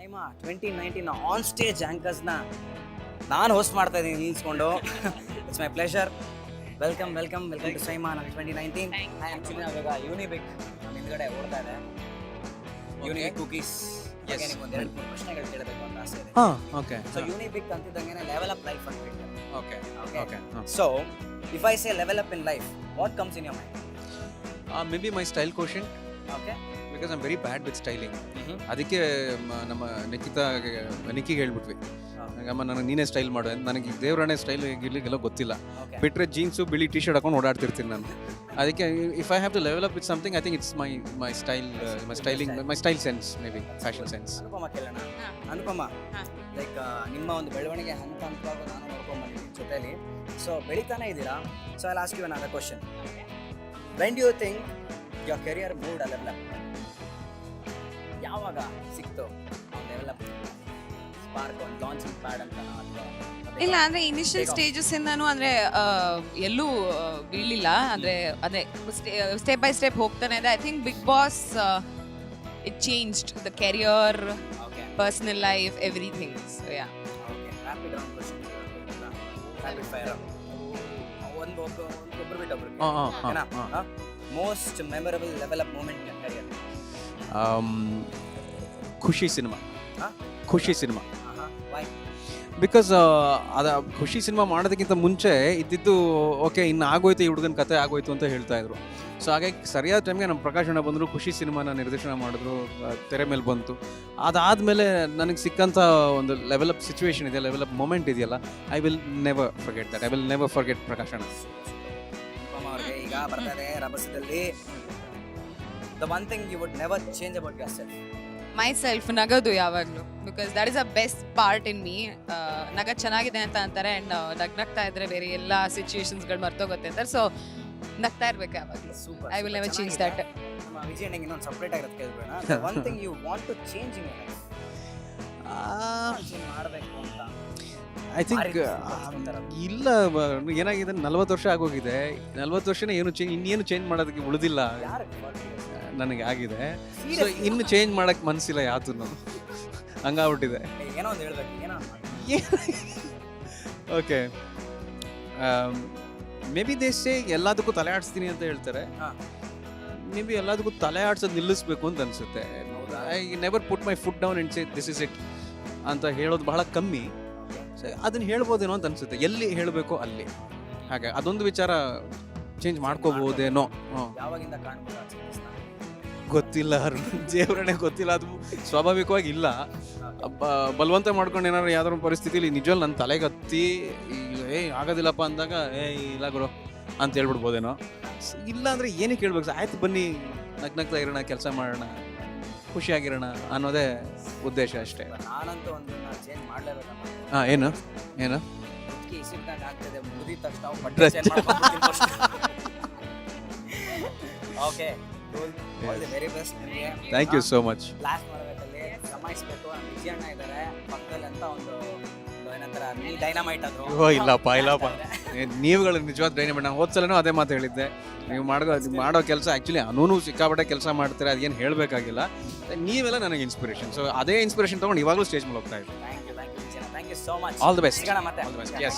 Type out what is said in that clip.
SIIMA 2019 on stage ಆಂಕರ್ಸ್ನ ನಾನು host ಮಾಡ್ತಾ ಇದ್ದೀನಿ ನಿಲ್ಸ್ಕೊಂಡು. It's my pleasure. Welcome to SIIMA 2019. Actually ನಾವೀಗ ಯೂನಿಬಿಕ್ ನಮ್ಮ ಹಿಂದ್ಗಡೆ ಓಡ್ತಾ ಇದೆ. ಯೂನಿಬಿಕ್ ಕುಕೀಸ್ ಒಂದು ಎರಡು ಮೂರು ಪ್ರಶ್ನೆಗಳು ಕೇಳಬೇಕು ಅಂತ ಆಸೆ ಇದೆ. ಓಕೆ. ಸೊ ಯೂನಿಬಿಕ್ ಅಂತಿದ್ದಂಗೆ ಲೆವೆಲ್ ಅಪ್ ಲೈಫ್ ಅಂತ ಹೇಳ್ತಾರೆ. Okay. Okay. So, if I say level up in life, what comes in your mind? Maybe my style quotient, Okay. because I'm very bad with styling. ಅದಕ್ಕೆ ನಮ್ಮ ನಿಕ್ಕಿಗೆ ಹೇಳ್ಬಿಟ್ವಿ, ಅಮ್ಮ ನನಗೆ ನೀನೇ style ಮಾಡು. ನನಗೆ ದೇವರನ್ನೇ ಸ್ಟೈಲ್ ಗಿರ್ಲಿಗೆಲ್ಲ ಗೊತ್ತಿಲ್ಲ. Okay. ಬಿಟ್ಟರೆ ಜೀನ್ಸು ಬಿಳಿ ಟಿ ಶರ್ಟ್ ಹಾಕೊಂಡು ಓಡಾಡ್ತಿರ್ತೀನಿ ನಾನು. ಅದಕ್ಕೆ if I have to level up with something, I think it's my style, my style sense, maybe fashion sense. Anupama ಕೇಳೋಣ. ಅನುಪಮ, ಲೈಕ್ ನಿಮ್ಮ ಒಂದು ಬೆಳವಣಿಗೆ ಹಂತವಾಗಿ ನಾನು ನೋಡ್ಕೊಂಡ್ಬಂದಿದ್ದೀನಿ ಜೊತೆಲಿ. ಸೊ ಬೆಳಿತಾನೆ ಇದ್ದೀರಾ. So I ask you another question. When do you think your career moved a level up? ಯಾವಾಗ ಸಿಕ್ತು ಲೆವೆಲ್ ಅಪ್ ಸ್ಪಾರ್ಕ್, ಒಂದು ಲಾಂಚಿಂಗ್ ಪ್ಯಾಡ್ ಅಂತ? ಇಲ್ಲ ಅಂದ್ರೆ ಇನಿಷಿಯಲ್ ಸ್ಟೇಜಸ್ ಇಂದಾನು ಅಂದ್ರೆ ಎಲ್ಲೂ ಬೀಳಿಲ್ಲ. ಅಂದ್ರೆ ಅದೇ ಸ್ಟೆಪ್ ಬೈ ಸ್ಟೆಪ್ ಹೋಗ್ತಾನೆ ಇದೆ. I think Bigg Boss it changed the career, okay personal life, everything. So yeah. Okay, rapid round question. Rapid fire. ಒಬ್ಬರು ಬಿಟ್ಟು most memorable level up moment in career? Khushi cinema. Khushi cinema why? Because Khushi cinema ಮಾಡೋದಕ್ಕಿಂತ ಮುಂಚೆ ಇದ್ದಿದ್ದು okay, ಇನ್ನು ಆಗೋಯ್ತು ಈ ಹುಡುಗನ ಕತೆ ಆಗೋಯ್ತು ಅಂತ ಹೇಳ್ತಾ ಇದ್ರು. ಸೊ ಹಾಗಾಗಿ ಸರಿಯಾದ ಟೈಮ್ಗೆ ನಮ್ಮ ಪ್ರಕಾಶ್ ಅಣ್ಣ ಬಂದರು, ಖುಷಿ ಸಿನಿಮಾನ ನಿರ್ದೇಶನ ಮಾಡಿದ್ರು, ತೆರೆ ಮೇಲೆ ಬಂತು. ಅದಾದಮೇಲೆ ನನಗೆ ಸಿಕ್ಕಂಥ ಒಂದು ಲೆವೆಲ್ ಅಪ್ ಸಿಚುವೇಶನ್ ಇದೆ, ಲೆವೆಲ್ ಅಪ್ ಮೊಮೆಂಟ್ ಇದೆಯಲ್ಲ, I will never forget that. I will never forget Prakash ಅಣ್ಣ. ಅವ್ರಿಗೆ ಈಗ ಬರ್ತಾರೆ ರಭಸದಲ್ಲಿ, the one thing you would never change about yourself? Myself, ನಗದು ಯಾವಾಗಲೂ. Because that is a best part in me. ನಗ ಚೆನ್ನಾಗಿದೆ ಅಂತ ಅಂತಾರೆ, ಆ್ಯಂಡ್ ನಗ್ನಗ್ತಾ ಇದ್ರೆ ಬೇರೆ ಎಲ್ಲ ಸಿಚುವೇಶನ್ಸ್ಗಳು ಮರ್ತೋಗುತ್ತೆ ಅಂತಾರೆ. ಸೊ ನಗ್ತಾ ಇರ್ಬೇಕು ಯಾವಾಗಲೂ. Super. I will never change that. ನಮ್ಮ ವಿಜಯ್ ನಂಗೆ ಇನ್ನೊಂದು ಸಪ್ರೇಟ್ ಆಗಿರೋದು ಕೇಳ್ಬೇಡ. One thing you want to change in your life, change ಮಾಡಬೇಕು ಅಂತ ಐ ಥಿಂಕ್ ಇಲ್ಲ, ಏನಾಗಿದೆ, 40 ವರ್ಷ ಆಗೋಗಿದೆ. 40 ವರ್ಷನೇ ಏನು ಇನ್ನೇನು ಚೇಂಜ್ ಮಾಡೋದಕ್ಕೆ ಉಳಿದಿಲ್ಲ ನನಗೆ ಆಗಿದೆ. ಸೊ ಇನ್ನು ಚೇಂಜ್ ಮಾಡಕ್ಕೆ ಮನಸ್ಸಿಲ್ಲ ಯಾತನ್ನು, ಹಂಗಾಗ್ಬಿಟ್ಟಿದೆ. ಏನೋ ಒಂದು ಹೇಳ್ಬೇಕು, ಏನೋ ಓಕೆ. ಮೇ ಬಿ ದೇಶೆ ಎಲ್ಲದಕ್ಕೂ ತಲೆ ಆಡಿಸ್ತೀನಿ ಅಂತ ಹೇಳ್ತಾರೆ. ಮೇ ಬಿ ಎಲ್ಲದಕ್ಕೂ ತಲೆ ಆಡ್ಸೋದು ನಿಲ್ಲಿಸ್ಬೇಕು ಅಂತ ಅನಿಸುತ್ತೆ. I never put my foot down and say this is it ಅಂತ ಹೇಳೋದು ಬಹಳ ಕಮ್ಮಿ. ಸೊ ಅದನ್ನು ಹೇಳ್ಬೋದೇನೋ ಅಂತ ಅನಿಸುತ್ತೆ, ಎಲ್ಲಿ ಹೇಳಬೇಕೋ ಅಲ್ಲಿ. ಹಾಗೆ ಅದೊಂದು ವಿಚಾರ ಚೇಂಜ್ ಮಾಡ್ಕೋಬೋದೇನೋ. ಯಾವಾಗಿಂದ ಕಾಣ್ಬೋದು? ಗೊತ್ತಿಲ್ಲ, ದೇವರೇ ಗೊತ್ತಿಲ್ಲ. ಅದು ಸ್ವಾಭಾವಿಕವಾಗಿ ಇಲ್ಲ. ಬಲವಂತ ಮಾಡ್ಕೊಂಡು ಏನಾದ್ರು ಯಾವ್ದಾದ್ರು ಪರಿಸ್ಥಿತಿಲಿ ನಿಜವಲ್ಲ ನನ್ನ ತಲೆಗೆ ಹತ್ತಿ ಆಗೋದಿಲ್ಲಪ್ಪ ಅಂದಾಗ ಇಲ್ಲ ಗುರು ಅಂತ ಹೇಳ್ಬಿಡ್ಬೋದೇನೋ. ಇಲ್ಲ ಅಂದರೆ ಏನಕ್ಕೆ ಹೇಳ್ಬೇಕು? ಆಯ್ತು ಬನ್ನಿ, ನಗ್ನಗ್ತಾ ಇರೋಣ, ಕೆಲಸ ಮಾಡೋಣ, ಖುಷಿಯಾಗಿರೋಣ ಅನ್ನೋದೇ ಉದ್ದೇಶ ಅಷ್ಟೇ. ನಾನಂತೂ ಒಂದನ್ನ ಚೇಂಜ್ ಮಾಡಲೇಬೇಕಮ್ಮ. ಏನು ಇಸಿದಾಗ ಆಗ್ತದೆ, ಮುಗಿದ ತಕ್ಷಣ ಬಟ್ಟೆ ಚೇಂಜ್ ಮಾಡ್ಕೊಂಡು. Okay, all the very best ನಿಮಗೆ. Thank you so much. Blast ಮಾಡಬೇಕಲ್ಲಿ ಜಮಾಯಿಸ್ಬೇಕು. ವಿಜಯಣ್ಣ ಇದ್ದಾರೆ ಪಕ್ಕದಲ್ಲಿ ಅಂತ ಒಂದು ಏನಂತಾರೆ, ನೀ ಡೈನಮೈಟ್ ಅದು. ಇಲ್ಲಪ್ಪ ನೀವುಗಳು ನಿಜವಾದ ಡೈನಮೈಟ್. ನಾನು ಹೋದ್ಸಲನೂ ಅದೇ ಮಾತು ಹೇಳಿದ್ದೆ. ನೀವು ಮಾಡೋ ಕೆಲಸ ಆ್ಯಕ್ಚುಲಿ ಅನೂನು ಸಿಕ್ಕಾಪಟ್ಟೆ ಕೆಲಸ ಮಾಡ್ತಾರೆ, ಅದೇನು ಹೇಳಬೇಕಾಗಿಲ್ಲ. ನೀವೆಲ್ಲ ನನಗೆ ಇನ್ಸ್ಪಿರೇಷನ್. ಸೊ ಅದೇ ಇನ್ಸ್ಪಿರೇಷನ್ ತೊಗೊಂಡು ಇವಾಗಲೂ ಸ್ಟೇಜ್ ಮೇಲೆ ಹೋಗ್ತಾ ಇದ್ದೀನಿ. ಥ್ಯಾಂಕ್ ಯು ವಿಜಯಣ್ಣ, thank you so much. All the best. ಸಿಗೋಣ ಮತ್ತೆ. All the best. ಎಸ್.